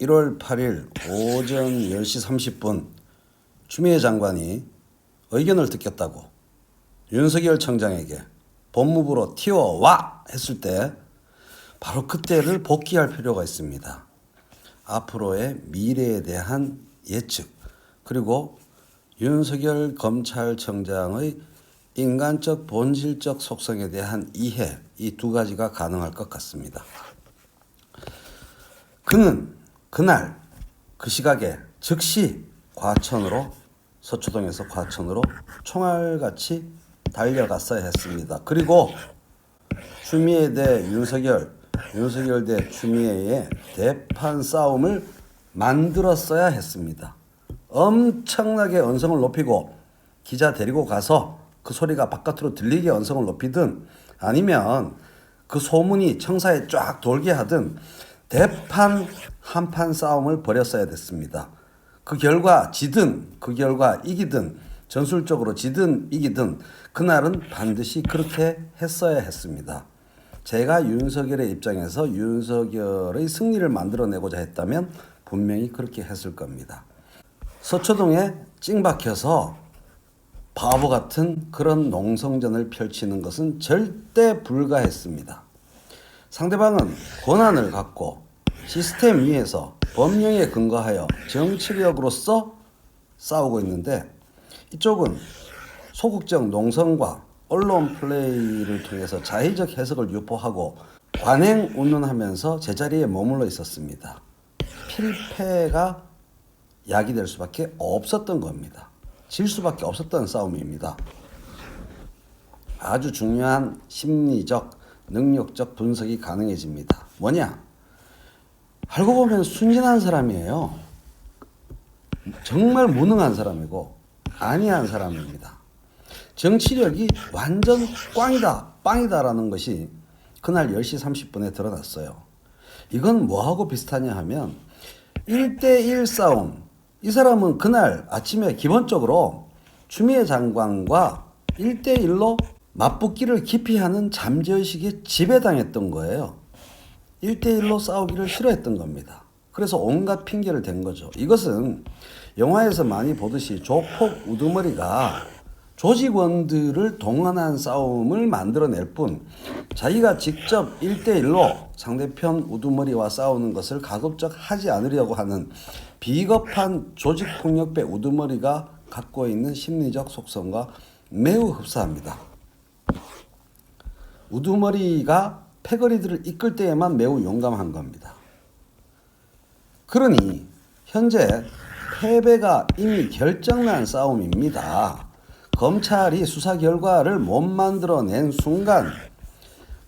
1월 8일 오전 10시 30분 추미애 장관이 의견을 듣겠다고 윤석열 청장에게 법무부로 튀어와 했을 때 바로 그때를 복귀할 필요가 있습니다. 앞으로의 미래에 대한 예측, 그리고 윤석열 검찰청장의 인간적 본질적 속성에 대한 이해, 이 두 가지가 가능할 것 같습니다. 그는 그날 그 시각에 즉시 과천으로, 서초동에서 과천으로 총알같이 달려갔어야 했습니다. 그리고 추미애 대 윤석열, 윤석열 대 추미애의 대판 싸움을 만들었어야 했습니다. 엄청나게 언성을 높이고 기자 데리고 가서 그 소리가 바깥으로 들리게 언성을 높이든, 아니면 그 소문이 청사에 쫙 돌게 하든 대판 한판 싸움을 벌였어야 됐습니다. 그 결과 지든 그 결과 이기든, 전술적으로 지든 이기든 그날은 반드시 그렇게 했어야 했습니다. 제가 윤석열의 입장에서 윤석열의 승리를 만들어내고자 했다면 분명히 그렇게 했을 겁니다. 서초동에 찡박혀서 바보 같은 그런 농성전을 펼치는 것은 절대 불가했습니다. 상대방은 권한을 갖고 시스템 위에서 법령에 근거하여 정치력으로서 싸우고 있는데, 이쪽은 소극적 농성과 언론 플레이를 통해서 자의적 해석을 유포하고 관행 운운하면서 제자리에 머물러 있었습니다. 필패가 야기될 수밖에 없었던 겁니다. 질 수밖에 없었던 싸움입니다. 아주 중요한 심리적, 능력적 분석이 가능해집니다. 뭐냐? 알고 보면 순진한 사람이에요. 정말 무능한 사람이고 안이한 사람입니다. 정치력이 완전 꽝이다, 빵이다라는 것이 그날 10시 30분에 드러났어요. 이건 뭐하고 비슷하냐 하면 1대1 싸움. 이 사람은 그날 아침에 기본적으로 추미애 장관과 1대1로 맞붙기를 기피하는 잠재의식에 지배당했던 거예요. 1대1로 싸우기를 싫어했던 겁니다. 그래서 온갖 핑계를 댄 거죠. 이것은 영화에서 많이 보듯이 조폭 우두머리가 조직원들을 동원한 싸움을 만들어낼 뿐, 자기가 직접 1대1로 상대편 우두머리와 싸우는 것을 가급적 하지 않으려고 하는 비겁한 조직폭력배 우두머리가 갖고 있는 심리적 속성과 매우 흡사합니다. 우두머리가 패거리들을 이끌 때에만 매우 용감한 겁니다. 그러니 현재 패배가 이미 결정난 싸움입니다. 검찰이 수사 결과를 못 만들어낸 순간,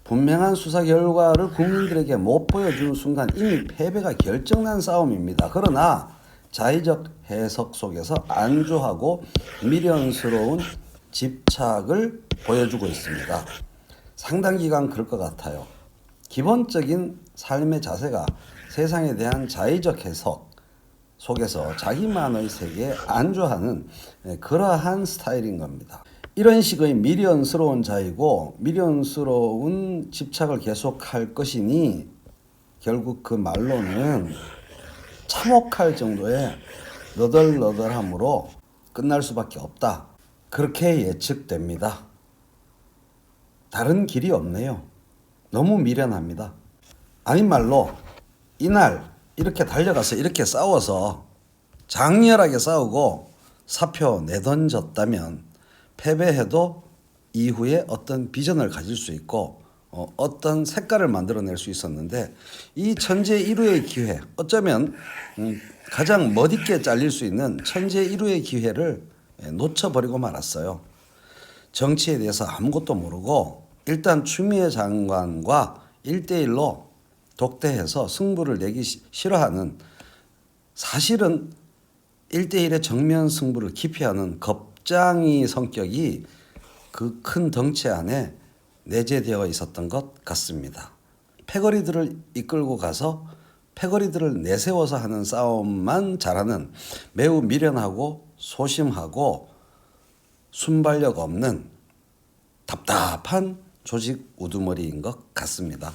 분명한 수사 결과를 국민들에게 못 보여주는 순간 이미 패배가 결정난 싸움입니다. 그러나 자의적 해석 속에서 안주하고 미련스러운 집착을 보여주고 있습니다. 상당 기간 그럴 것 같아요. 기본적인 삶의 자세가 세상에 대한 자의적 해석 속에서 자기만의 세계에 안주하는 그러한 스타일인 겁니다. 이런 식의 미련스러운 자이고 미련스러운 집착을 계속할 것이니 결국 그 말로는 참혹할 정도의 너덜너덜함으로 끝날 수밖에 없다. 그렇게 예측됩니다. 다른 길이 없네요. 너무 미련합니다. 아닌 말로 이날 이렇게 달려가서 이렇게 싸워서 장렬하게 싸우고 사표 내던졌다면 패배해도 이후에 어떤 비전을 가질 수 있고 어떤 색깔을 만들어낼 수 있었는데, 이 천재일우의 기회, 어쩌면 가장 멋있게 잘릴 수 있는 천재일우의 기회를 놓쳐버리고 말았어요. 정치에 대해서 아무것도 모르고 일단 추미애 장관과 1대1로 독대해서 승부를 내기 싫어하는, 사실은 1대1의 정면 승부를 기피하는 겁장이 성격이 그 큰 덩치 안에 내재되어 있었던 것 같습니다. 패거리들을 이끌고 가서 패거리들을 내세워서 하는 싸움만 잘하는 매우 미련하고 소심하고 순발력 없는 답답한 조직 우두머리인 것 같습니다.